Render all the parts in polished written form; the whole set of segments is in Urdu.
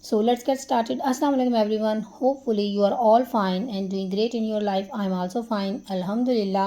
So let's get started. Assalamu alaikum everyone. Hopefully you are all fine and doing great in your life. I am also fine. Alhamdulillah.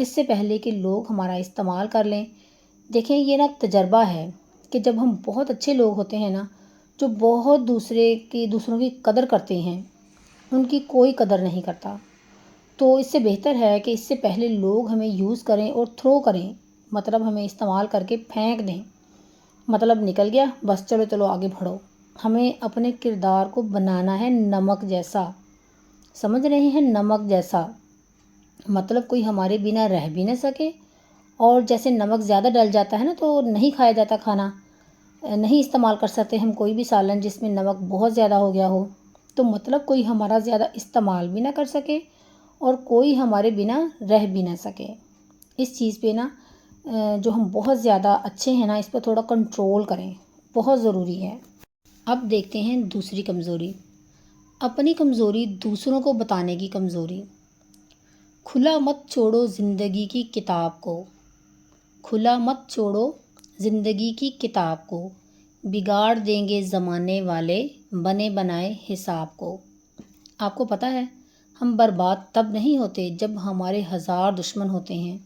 اس سے پہلے کہ لوگ ہمارا استعمال کر لیں۔ دیکھیں یہ نا تجربہ ہے کہ جب ہم بہت اچھے لوگ ہوتے ہیں نا، جو بہت دوسروں کی قدر کرتے ہیں، ان کی کوئی قدر نہیں کرتا، تو اس سے بہتر ہے کہ اس سے پہلے لوگ ہمیں یوز کریں اور تھرو کریں، مطلب ہمیں استعمال کر کے پھینک دیں، مطلب نکل گیا بس چلو چلو آگے بڑھو۔ ہمیں اپنے کردار کو بنانا ہے نمک جیسا، سمجھ رہے ہیں؟ نمک جیسا مطلب کوئی ہمارے بنا رہ بھی نہ سکے، اور جیسے نمک زیادہ ڈل جاتا ہے نا تو نہیں کھایا جاتا کھانا، نہیں استعمال کر سکتے ہم کوئی بھی سالن جس میں نمک بہت زیادہ ہو گیا ہو، تو مطلب کوئی ہمارا زیادہ استعمال بھی نہ کر سکے اور کوئی ہمارے بنا رہ بھی نہ سکے۔ اس چیز پہ نا جو ہم بہت زیادہ اچھے ہیں نا، اس پہ تھوڑا کنٹرول کریں، بہت ضروری ہے۔ اب دیکھتے ہیں دوسری کمزوری، اپنی کمزوری دوسروں کو بتانے کی کمزوری۔ کھلا مت چھوڑو زندگی کی کتاب کو، کھلا مت چھوڑو زندگی کی کتاب کو، بگاڑ دیں گے زمانے والے بنے بنائے حساب کو۔ آپ کو پتہ ہے ہم برباد تب نہیں ہوتے جب ہمارے 1000 دشمن ہوتے ہیں۔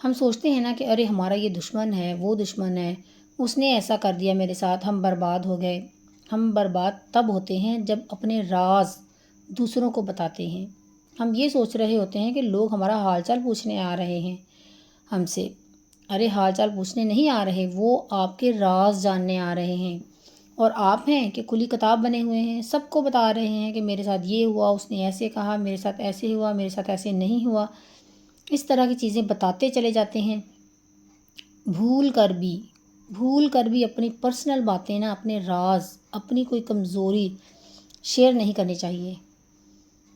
ہم سوچتے ہیں نا کہ ارے ہمارا یہ دشمن ہے، وہ دشمن ہے، اس نے ایسا کر دیا میرے ساتھ، ہم برباد ہو گئے۔ ہم برباد تب ہوتے ہیں جب اپنے راز دوسروں کو بتاتے ہیں۔ ہم یہ سوچ رہے ہوتے ہیں کہ لوگ ہمارا حال چال پوچھنے آ رہے ہیں ہم سے، ارے حال چال پوچھنے نہیں آ رہے، وہ آپ کے راز جاننے آ رہے ہیں، اور آپ ہیں کہ کھلی کتاب بنے ہوئے ہیں، سب کو بتا رہے ہیں کہ میرے ساتھ یہ ہوا، اس نے ایسے کہا، میرے ساتھ ایسے ہوا، میرے ساتھ ایسے نہیں ہوا، اس طرح کی چیزیں بتاتے چلے جاتے ہیں۔ بھول کر بھی اپنی پرسنل باتیں نا، اپنے راز، اپنی کوئی کمزوری شیئر نہیں کرنی چاہیے۔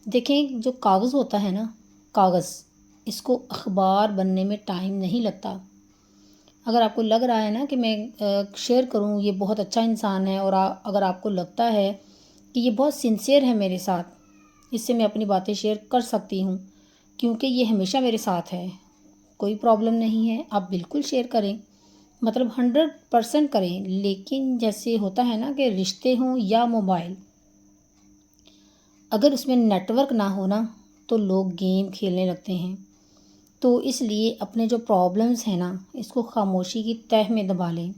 دیکھیں جو کاغذ ہوتا ہے نا، کاغذ، اس کو اخبار بننے میں ٹائم نہیں لگتا۔ اگر آپ کو لگ رہا ہے نا کہ میں شیئر کروں، یہ بہت اچھا انسان ہے، اور اگر آپ کو لگتا ہے کہ یہ بہت سنسیئر ہے میرے ساتھ، اس سے میں اپنی باتیں شیئر کر سکتی ہوں کیونکہ یہ ہمیشہ میرے ساتھ ہے، کوئی پرابلم نہیں ہے، آپ بالکل شیئر کریں، مطلب 100% کریں۔ لیکن جیسے ہوتا ہے نا کہ رشتے ہوں یا موبائل، اگر اس میں نیٹ ورک نہ ہونا تو لوگ گیم کھیلنے لگتے ہیں۔ تو اس لیے اپنے جو پرابلمز ہیں نا، اس کو خاموشی کی تہہ میں دبا لیں۔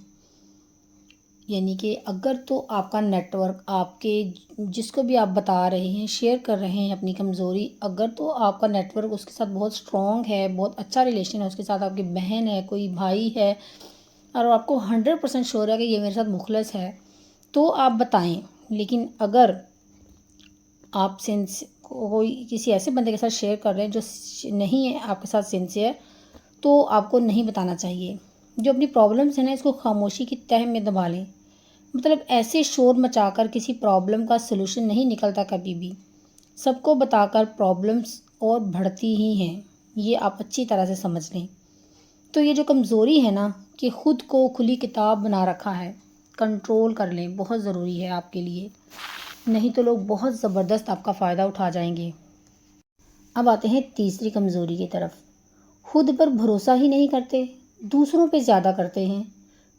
یعنی کہ اگر تو آپ کا نیٹ ورک، آپ کے جس کو بھی آپ بتا رہے ہیں، شیئر کر رہے ہیں اپنی کمزوری، اگر تو آپ کا نیٹ ورک اس کے ساتھ بہت اسٹرانگ ہے، بہت اچھا ریلیشن ہے اس کے ساتھ، آپ کی بہن ہے، کوئی بھائی ہے، اور آپ کو 100% شور ہے کہ یہ میرے ساتھ مخلص ہے، تو آپ بتائیں۔ لیکن اگر آپ کوئی کسی ایسے بندے کے ساتھ شیئر کر رہے ہیں جو نہیں ہے آپ کے ساتھ سنسیئر، تو آپ کو نہیں بتانا چاہیے۔ جو اپنی پرابلمس ہیں نا، اس کو خاموشی کی تہہ میں دبا لیں۔ مطلب ایسے شور مچا کر کسی پرابلم کا سلوشن نہیں نکلتا کبھی بھی، سب کو بتا کر پرابلمس اور بڑھتی ہی ہیں، یہ آپ اچھی طرح سے سمجھ لیں۔ تو یہ جو کمزوری ہے نا کہ خود کو کھلی کتاب بنا رکھا ہے، کنٹرول کر لیں، بہت ضروری ہے آپ کے لیے، نہیں تو لوگ بہت زبردست آپ کا فائدہ اٹھا جائیں گے۔ اب آتے ہیں تیسری کمزوری کی طرف، خود پر بھروسہ ہی نہیں کرتے، دوسروں پہ زیادہ کرتے ہیں،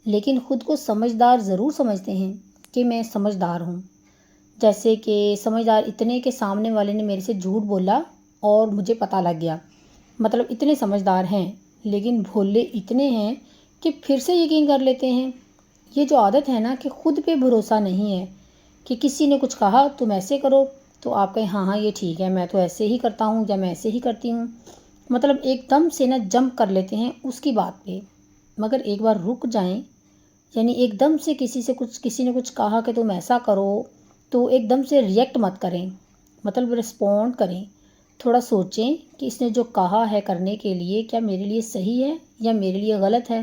لیکن خود کو سمجھدار ضرور سمجھتے ہیں کہ میں سمجھدار ہوں۔ جیسے کہ سمجھدار اتنے کہ سامنے والے نے میرے سے جھوٹ بولا اور مجھے پتہ لگ گیا، مطلب اتنے سمجھدار ہیں، لیکن بھولے اتنے ہیں کہ پھر سے یقین کر لیتے ہیں۔ یہ جو عادت ہے نا کہ خود پہ بھروسہ نہیں ہے، کہ کسی نے کچھ کہا تم ایسے کرو تو آپ کہیں ہاں ہاں یہ ٹھیک ہے، میں تو ایسے ہی کرتا ہوں یا میں ایسے ہی کرتی ہوں، مطلب ایک دم سے نا جمپ کر لیتے ہیں اس کی بات پہ۔ مگر ایک بار رک جائیں، یعنی ایک دم سے کسی نے کچھ کہا کہ تم ایسا کرو تو ایک دم سے ریئیکٹ مت کریں، مطلب رسپونڈ کریں، تھوڑا سوچیں کہ اس نے جو کہا ہے کرنے کے لیے کیا میرے لیے صحیح ہے یا میرے لیے غلط ہے،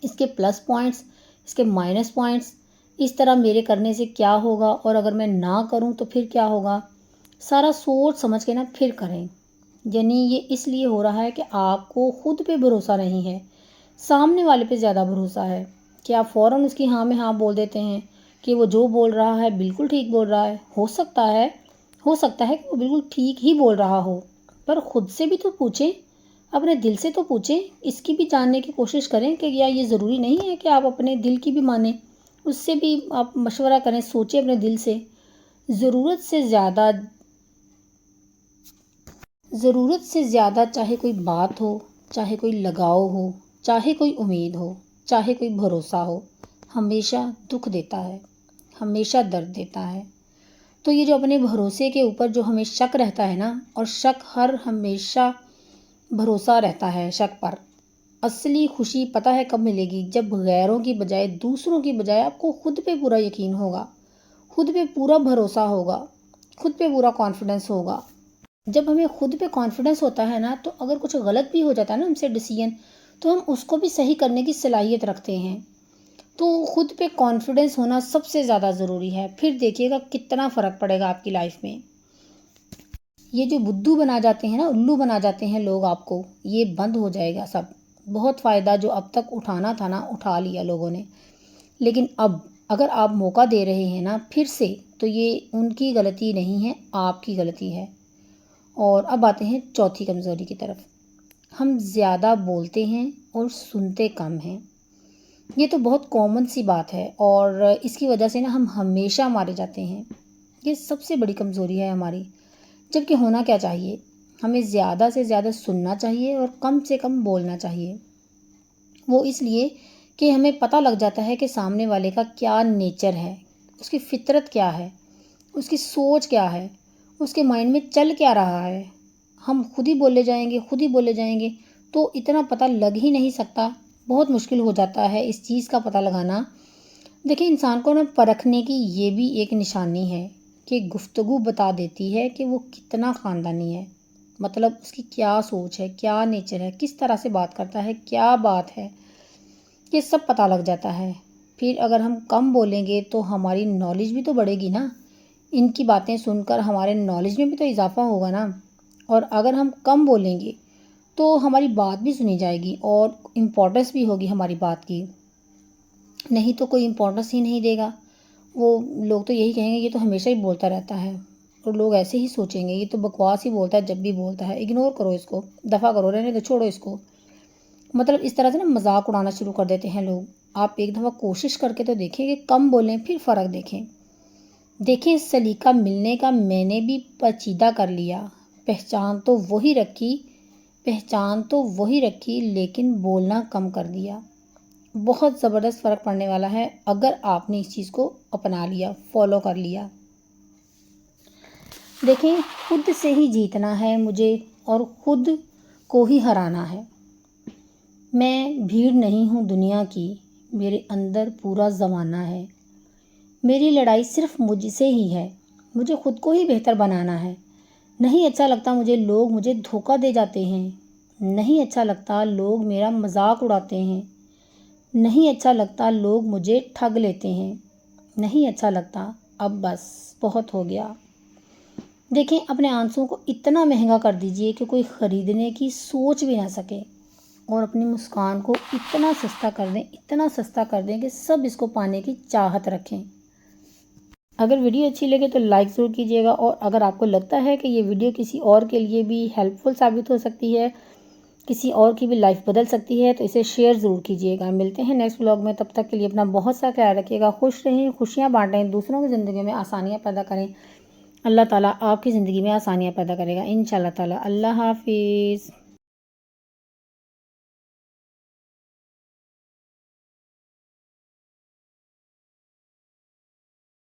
اس کے پلس پوائنٹس، اس کے مائنس پوائنٹس، اس طرح میرے کرنے سے کیا ہوگا، اور اگر میں نہ کروں تو پھر کیا ہوگا، سارا سوچ سمجھ کے نا پھر کریں۔ یعنی یہ اس لیے ہو رہا ہے کہ آپ کو خود پہ بھروسہ نہیں ہے، سامنے والے پہ زیادہ بھروسہ ہے، کہ آپ فوراً اس کی ہاں میں ہاں بول دیتے ہیں کہ وہ جو بول رہا ہے بالکل ٹھیک بول رہا ہے۔ ہو سکتا ہے کہ وہ بالکل ٹھیک ہی بول رہا ہو، پر خود سے بھی تو پوچھیں، اپنے دل سے تو پوچھیں، اس کی بھی جاننے کی کوشش کریں کہ یا یہ ضروری نہیں ہے کہ آپ اپنے دل کی بھی مانیں، اس سے بھی آپ مشورہ کریں، سوچیں اپنے دل سے۔ ضرورت سے زیادہ چاہے کوئی بات ہو، چاہے کوئی لگاؤ ہو، چاہے کوئی امید ہو، چاہے کوئی بھروسہ ہو، ہمیشہ دکھ دیتا ہے، ہمیشہ درد دیتا ہے۔ تو یہ جو اپنے بھروسے کے اوپر جو ہمیں شک رہتا ہے نا، اور شک ہمیشہ بھروسہ رہتا ہے شک پر۔ اصلی خوشی پتہ ہے کب ملے گی؟ جب غیروں کی بجائے، دوسروں کی بجائے آپ کو خود پہ پورا یقین ہوگا، خود پہ پورا بھروسہ ہوگا، خود پہ پورا کانفیڈنس ہوگا۔ جب ہمیں خود پہ کانفیڈنس ہوتا ہے نا، تو اگر کچھ غلط بھی ہو جاتا ہے نا ہم سے ڈیسیژن، تو ہم اس کو بھی صحیح کرنے کی صلاحیت رکھتے ہیں۔ تو خود پہ کانفیڈنس ہونا سب سے زیادہ ضروری ہے، پھر دیکھیے گا کتنا فرق پڑے گا آپ کی لائف میں۔ یہ جو بدھو بنا جاتے ہیں نا، الو بنا جاتے ہیں لوگ آپ کو، یہ بند ہو جائے گا سب۔ بہت فائدہ جو اب تک اٹھانا تھا نا، اٹھا لیا لوگوں نے، لیکن اب اگر آپ موقع دے رہے ہیں نا پھر سے، تو یہ ان کی غلطی نہیں ہے، آپ کی غلطی ہے۔ اور اب آتے ہیں چوتھی کمزوری کی طرف، ہم زیادہ بولتے ہیں اور سنتے کم ہیں۔ یہ تو بہت کامن سی بات ہے، اور اس کی وجہ سے نا ہم ہمیشہ مارے جاتے ہیں۔ یہ سب سے بڑی کمزوری ہے ہماری، جبکہ ہونا کیا چاہیے؟ ہمیں زیادہ سے زیادہ سننا چاہیے اور کم سے کم بولنا چاہیے۔ وہ اس لیے کہ ہمیں پتہ لگ جاتا ہے کہ سامنے والے کا کیا نیچر ہے، اس کی فطرت کیا ہے، اس کی سوچ کیا ہے، اس کے مائنڈ میں چل کیا رہا ہے۔ ہم خود ہی بولے جائیں گے تو اتنا پتہ لگ ہی نہیں سکتا، بہت مشکل ہو جاتا ہے اس چیز کا پتہ لگانا۔ دیکھیں، انسان کو نا پرکھنے کی یہ بھی ایک نشانی ہے کہ گفتگو بتا دیتی ہے کہ وہ کتنا خاندانی ہے، مطلب اس کی کیا سوچ ہے، کیا نیچر ہے، کس طرح سے بات کرتا ہے، کیا بات ہے، یہ سب پتہ لگ جاتا ہے۔ پھر اگر ہم کم بولیں گے تو ہماری نالج بھی تو بڑھے گی نا، ان کی باتیں سن کر ہمارے نالج میں بھی تو اضافہ ہوگا نا۔ اور اگر ہم کم بولیں گے تو ہماری بات بھی سنی جائے گی اور امپورٹنس بھی ہوگی ہماری بات کی، نہیں تو کوئی امپورٹنس ہی نہیں دے گا۔ وہ لوگ تو یہی کہیں گے یہ تو ہمیشہ ہی بولتا رہتا ہے، اور لوگ ایسے ہی سوچیں گے یہ تو بکواس ہی بولتا ہے جب بھی بولتا ہے، اگنور کرو اس کو، دفع کرو، رہنے دو، چھوڑو اس کو۔ مطلب اس طرح سے نا مذاق اڑانا شروع کر دیتے ہیں لوگ۔ آپ ایک دفعہ کوشش کر کے تو دیکھیں کہ کم بولیں، پھر فرق دیکھیں سلیقہ ملنے کا میں نے بھی پیچیدہ کر لیا، پہچان تو وہی رکھی لیکن بولنا کم کر دیا۔ بہت زبردست فرق پڑنے والا ہے اگر آپ نے اس چیز کو اپنا لیا، فالو کر لیا۔ دیکھیں، خود سے ہی جیتنا ہے مجھے اور خود کو ہی ہرانا ہے۔ میں بھیڑ نہیں ہوں دنیا کی، میرے اندر پورا زمانہ ہے۔ میری لڑائی صرف مجھ سے ہی ہے، مجھے خود کو ہی بہتر بنانا ہے۔ نہیں اچھا لگتا لوگ مجھے دھوکہ دے جاتے ہیں، نہیں اچھا لگتا لوگ میرا مذاق اڑاتے ہیں، نہیں اچھا لگتا لوگ مجھے ٹھگ لیتے ہیں، نہیں اچھا لگتا، اب بس بہت ہو گیا۔ دیکھیں، اپنے آنسوں کو اتنا مہنگا کر دیجئے کہ کوئی خریدنے کی سوچ بھی نہ سکے، اور اپنی مسکان کو اتنا سستا کر دیں کہ سب اس کو پانے کی چاہت رکھیں۔ اگر ویڈیو اچھی لگے تو لائک ضرور کیجیے گا، اور اگر آپ کو لگتا ہے کہ یہ ویڈیو کسی اور کے لیے بھی ہیلپ فل ثابت ہو سکتی ہے، کسی اور کی بھی لائف بدل سکتی ہے، تو اسے شیئر ضرور کیجیے گا۔ ملتے ہیں نیکسٹ ولاگ میں، تب تک کے لیے اپنا بہت سا خیال رکھیے گا، خوش رہیں، خوشیاں بانٹیں، دوسروں کی زندگی میں آسانیاں پیدا کریں۔ اللہ تعالیٰ آپ کی زندگی میں آسانیاں پیدا کرے گا انشاءاللہ تعالیٰ۔ اللہ حافظ۔